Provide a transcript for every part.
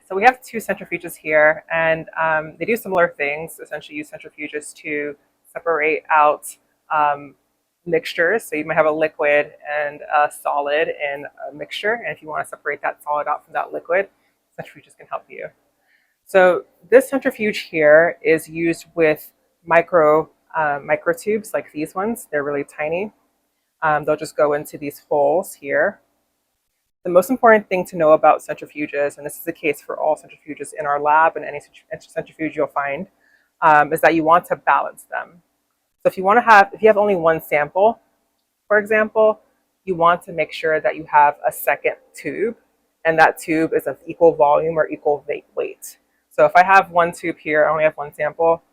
So we have two centrifuges here, and they do similar things. Essentially, use centrifuges to separate out mixtures. So you might have a liquid and a solid in a mixture, and if you want to separate that solid out from that liquid, centrifuges can help you. So this centrifuge here is used with microtubes like these ones. They're really tiny. They'll just go into these holes here. The most important thing to know about centrifuges, and this is the case for all centrifuges in our lab and any centrifuge you'll find, is that you want to balance them. So if you have only one sample, for example, you want to make sure that you have a second tube, and that tube is of equal volume or equal weight. So if I have one tube here, I only have one sample,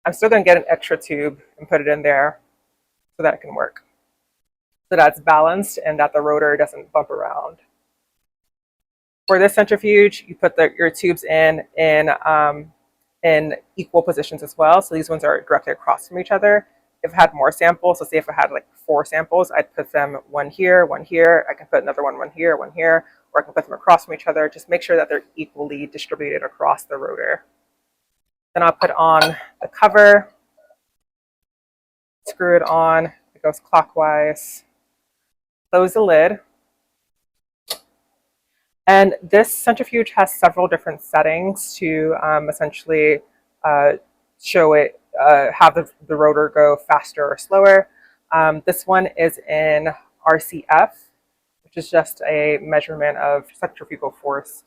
I'm still going to get an extra tube and put it in there so that it can work. So that's balanced and that the rotor doesn't bump around. For this centrifuge, you put your tubes in equal positions as well. So these ones are directly across from each other. If I had more samples, so say if I had like 4 samples, I'd put them one here, one here. I can put another one here, or I can put them across from each other. Just make sure that they're equally distributed across the rotor. Then I'll put on the cover, screw it on, it goes clockwise. Close the lid. And this centrifuge has several different settings to essentially show it, have the rotor go faster or slower. This one is in RCF, which is just a measurement of centrifugal force.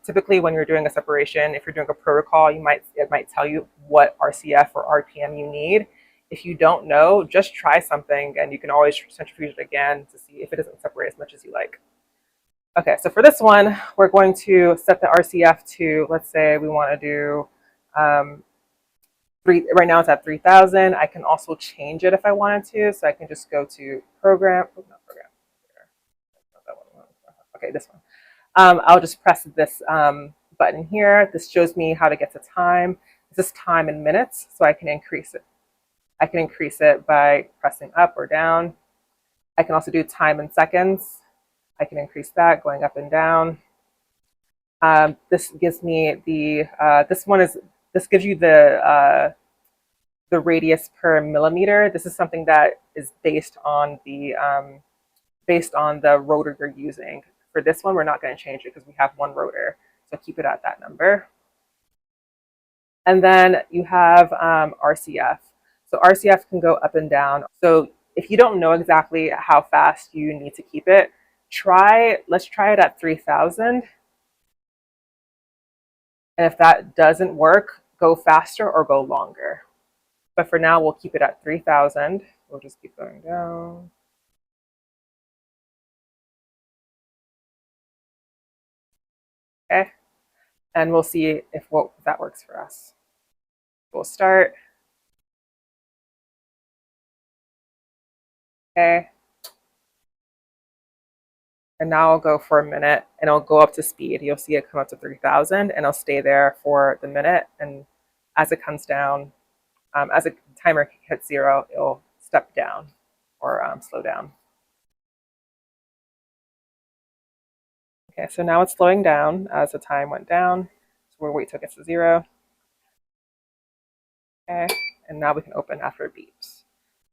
Typically, when you're doing a separation, if you're doing a protocol, it might tell you what RCF or RPM you need. If you don't know, just try something, and you can always centrifuge it again to see if it doesn't separate as much as you like. Okay, so for this one, we're going to set the RCF to, let's say we want to do right now it's at 3,000. I can also change it if I wanted to, so I can just go to program. Oh, not program. Okay, this one. I'll just press this button here. This shows me how to get to time. This is time in minutes, so I can increase it. I can increase it by pressing up or down. I can also do time in seconds. I can increase that going up and down. This gives me the this gives you the radius per millimeter. This is something that is based on the rotor you're using. For this one, we're not going to change it because we have one rotor, so keep it at that number. And then you have RCF. So RCF can go up and down. So if you don't know exactly how fast you need to keep it, let's try it at 3,000. And if that doesn't work, go faster or go longer. But for now, we'll keep it at 3,000. We'll just keep going down. Okay, and we'll see if that works for us. We'll start. Okay. And now I'll go for a minute, and I'll go up to speed. You'll see it come up to 3,000, and I'll stay there for the minute. And as it comes down, as the timer hits 0, it'll step down or slow down. Okay, so now it's slowing down as the time went down. So we'll wait till it gets to 0. Okay, and now we can open after it beeps.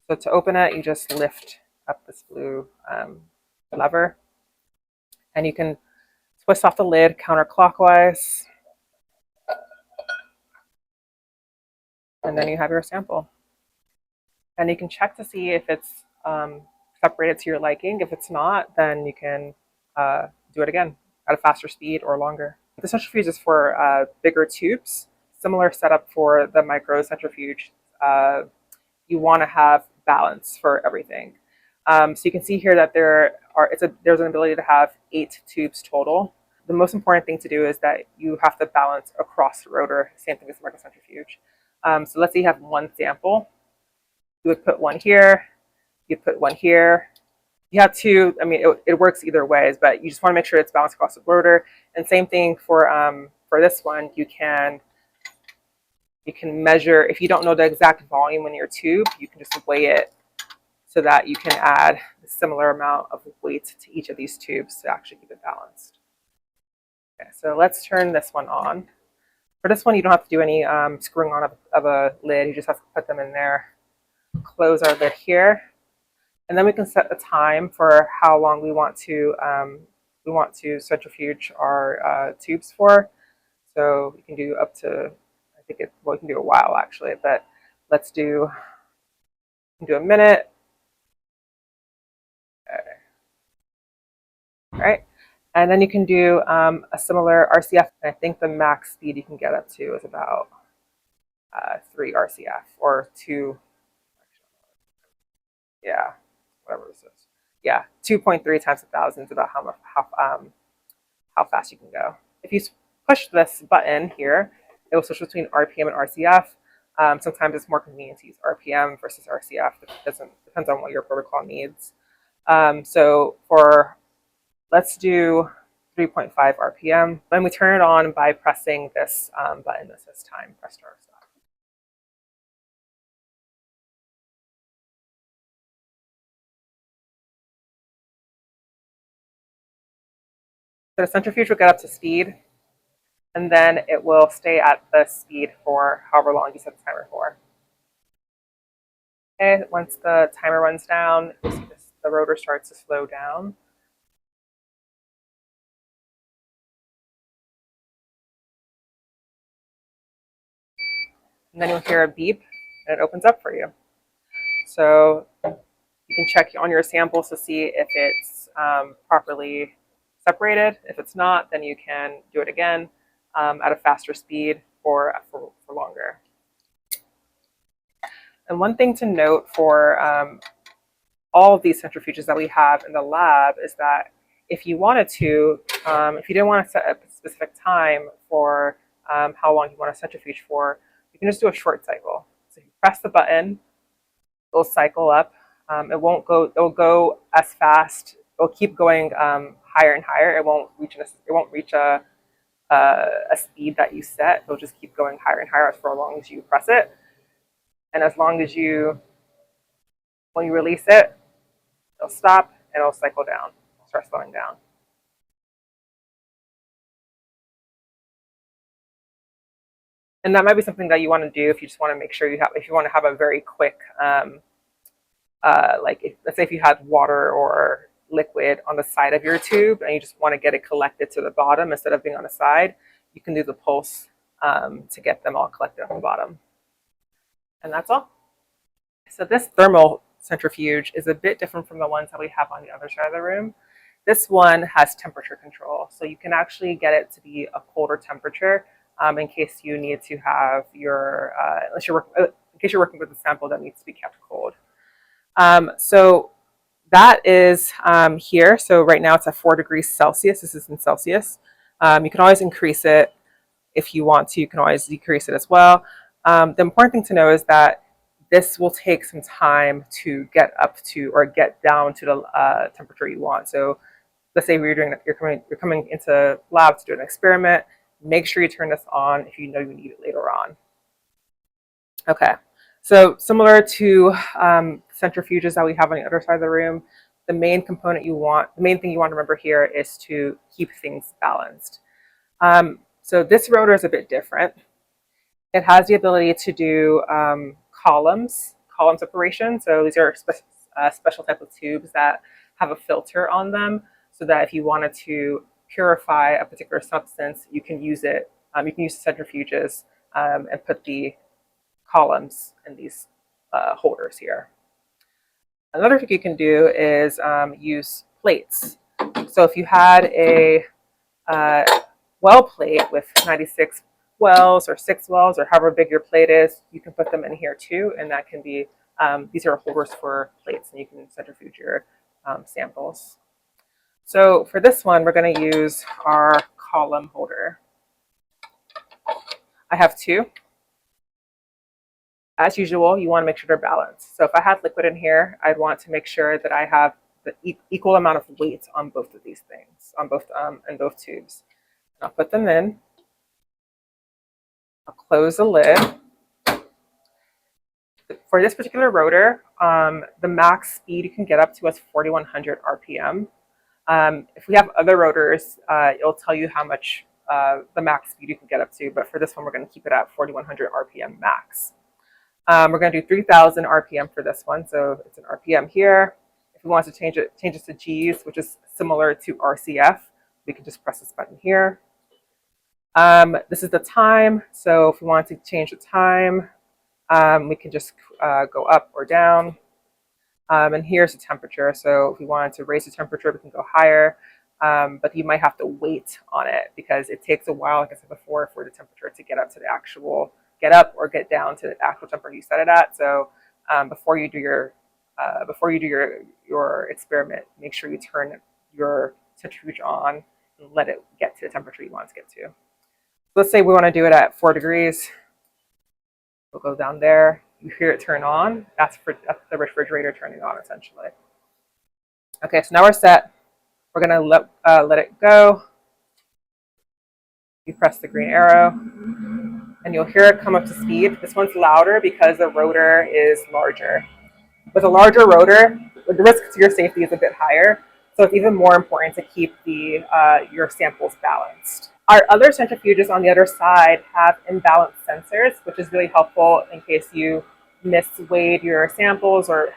So to open it, you just lift up this blue lever, and you can twist off the lid counterclockwise, and then you have your sample. And you can check to see if it's separated to your liking. If it's not, then you can do it again at a faster speed or longer. The centrifuge is for bigger tubes. Similar setup for the micro centrifuge. You want to have balance for everything. So you can see here that there's an ability to have 8 tubes total. The most important thing to do is that you have to balance across the rotor, same thing as the microcentrifuge. So let's say you have one sample. You would put one here, you put one here, You have to, I mean, it works either ways, but you just want to make sure it's balanced across the rotor. And same thing for this one. You can measure, if you don't know the exact volume in your tube, you can just weigh it so that you can add a similar amount of weight to each of these tubes to actually keep it balanced. Okay, so let's turn this one on. For this one, you don't have to do any screwing on of a lid. You just have to put them in there. Close our lid here, and then we can set a time for how long we want to centrifuge our tubes for. So you can do up to, I think it, well, you can do a while actually, but let's do a minute. All right. And then you can do a similar RCF. I think the max speed you can get up to is about 3 RCF or 2. Yeah, whatever this is. Yeah, 2.3 times 1,000 is about how fast you can go. If you push this button here, it will switch between RPM and RCF. Sometimes it's more convenient to use RPM versus RCF. Depends on what your protocol needs. So let's do 3.5 RPM. Then we turn it on by pressing this button that says time. Press start. Stop. So the centrifuge will get up to speed, and then it will stay at the speed for however long you set the timer for. Okay, once the timer runs down, you'll see the rotor starts to slow down. And then you'll hear a beep, and it opens up for you. So you can check on your samples to see if it's properly separated. If it's not, then you can do it again at a faster speed or for longer. And one thing to note for all of these centrifuges that we have in the lab is that if you wanted to, if you didn't want to set a specific time for how long you want to centrifuge for, you can just do a short cycle. So if you press the button, it'll cycle up. It won't go. It'll go as fast. It'll keep going higher and higher. It won't reach a speed that you set. It'll just keep going higher and higher for as long as you press it. And as long as when you release it, it'll stop and it'll cycle down. It'll start slowing down. And that might be something that you want to do if you just want to make sure if you want to have a very quick, let's say if you had water or liquid on the side of your tube and you just want to get it collected to the bottom instead of being on the side, you can do the pulse to get them all collected on the bottom. And that's all. So this thermal centrifuge is a bit different from the ones that we have on the other side of the room. This one has temperature control, so you can actually get it to be a colder temperature in case you need to have your, in case you're working with a sample that needs to be kept cold. So that is here. So right now it's at 4 degrees Celsius. This is in Celsius. You can always increase it if you want to. You can always decrease it as well. The important thing to know is that this will take some time to get up to or get down to the temperature you want. So let's say you're coming into lab to do an experiment. Make sure you turn this on if you know you need it later on. Okay, so similar to centrifuges that we have on the other side of the room, the main thing you want to remember here is to keep things balanced. So this rotor is a bit different. It has the ability to do column separation. So these are special type of tubes that have a filter on them, so that if you wanted to purify a particular substance, you can use it. You can use centrifuges and put the columns in these holders here. Another thing you can do is use plates. So if you had a well plate with 96 wells or 6 wells or however big your plate is, you can put them in here too, and that can be, these are holders for plates, and you can centrifuge your samples. So for this one, we're going to use our column holder. I have 2. As usual, you want to make sure they're balanced. So if I had liquid in here, I'd want to make sure that I have the equal amount of weight on both of these things, on both in both tubes. I'll put them in. I'll close the lid. For this particular rotor, the max speed you can get up to is 4,100 RPM. If we have other rotors, it'll tell you how much the max speed you can get up to, but for this one, we're going to keep it at 4,100 RPM max. We're going to do 3,000 RPM for this one, so it's an RPM here. If we want to change it to G's, which is similar to RCF, we can just press this button here. This is the time, so if we want to change the time, we can just go up or down. And here's the temperature, so if we wanted to raise the temperature, we can go higher, but you might have to wait on it because it takes a while, like I said before, for the temperature to get up to the actual, get up or get down to the actual temperature you set it at. So before you do your experiment, make sure you turn your centrifuge on and let it get to the temperature you want it to get to. So let's say we want to do it at 4 degrees. We'll go down there. You hear it turn on. That's the refrigerator turning on, essentially. Okay, so now we're set. We're gonna let it go. You press the green arrow, and you'll hear it come up to speed. This one's louder because the rotor is larger. With a larger rotor, the risk to your safety is a bit higher, so it's even more important to keep your samples balanced. Our other centrifuges on the other side have imbalanced sensors, which is really helpful in case you misweighed your samples or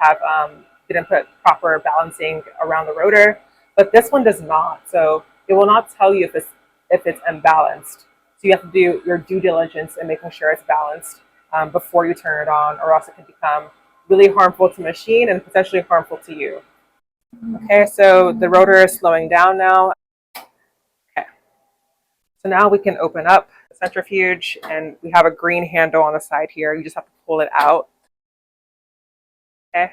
didn't put proper balancing around the rotor. But this one does not, so it will not tell you if it's imbalanced. So you have to do your due diligence in making sure it's balanced before you turn it on, or else it can become really harmful to the machine and potentially harmful to you. Okay, so the rotor is slowing down now. So now we can open up the centrifuge, and we have a green handle on the side here. You just have to pull it out. Okay,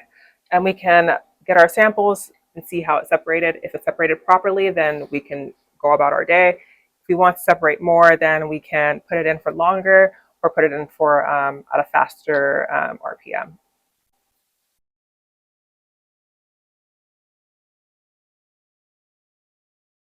and we can get our samples and see how it's separated. If it's separated properly, then we can go about our day. If we want to separate more, then we can put it in for longer or put it in for at a faster RPM.